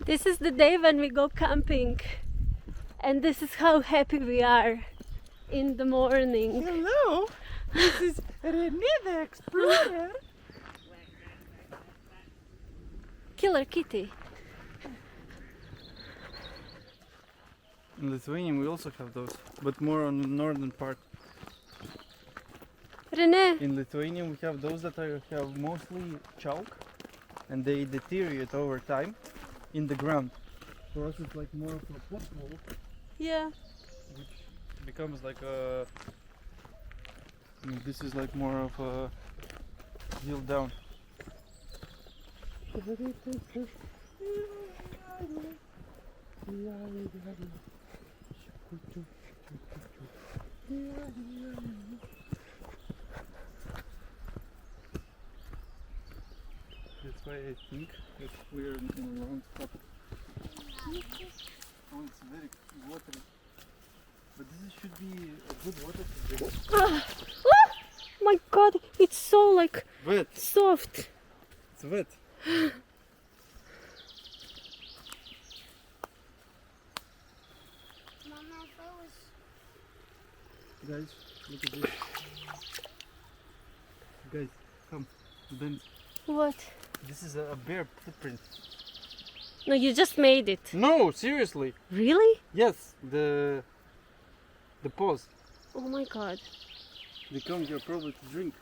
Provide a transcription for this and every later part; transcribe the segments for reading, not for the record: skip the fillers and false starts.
This is the day when we go camping, and this is how happy we are in the morning. Hello, this is René the Explorer. Killer kitty. In Lithuania we also have those, but more on the northern part. René, In Lithuania we have those that have mostly chalk and they deteriorate over time in the ground. For us it's like more of a pothole, yeah. which becomes like a... this is like more of a hill down. That's why I think that we're in a wrong spot. Oh, it's very watery. But this should be a good water to drink. Ah, my God, it's so like Wet. soft. It's wet. Mama, if I was... Guys, look at this. Guys, come. Then What? this is a bear footprint. No, you just made it. No, seriously. Really? Yes, the paws. Oh my God. They come here probably to drink.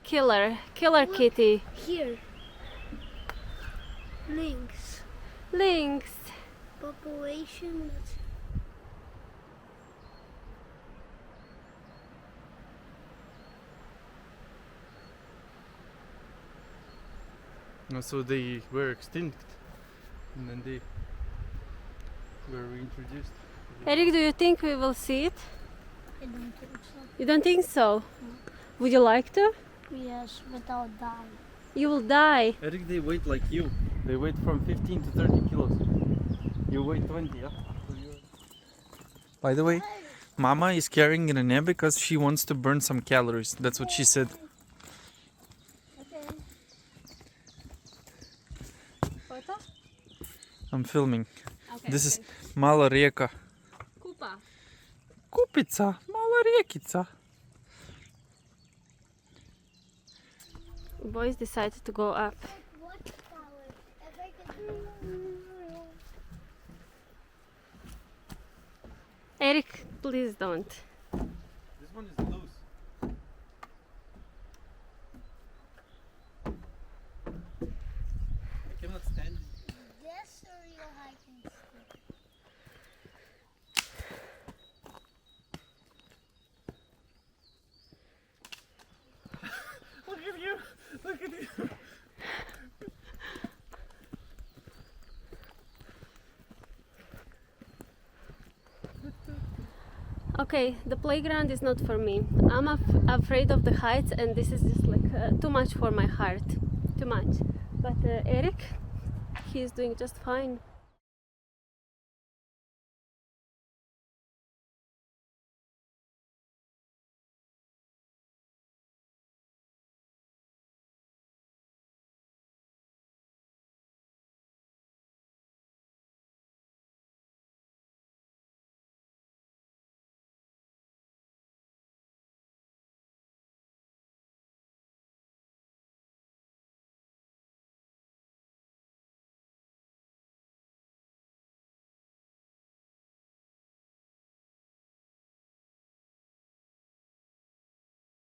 Killer kitty. Here. Lynx. Lynx. Population. So they were extinct and then they were reintroduced. Eric, do you think we will see it? I don't think so. You don't think so? Would you like to? Yes, without dying. You will die. Eric, they weight like you. They weight from 15 to 30 kilos. You weigh 20, yeah? By the way, Mama is carrying René because she wants to burn some calories. That's what she said. Okay. Photo? I'm filming. Okay. This is Mala Rieka. Kupa. Kupica, Mala Riekica. Boys decided to go up. What flower? If I could... Eric, please don't. This one is loose. I cannot stand it. This or your hiking stick? Look at you! Look at you! Okay, the playground is not for me. I'm afraid of the heights, and this is just like too much for my heart. Too much. But Eric, he is doing just fine.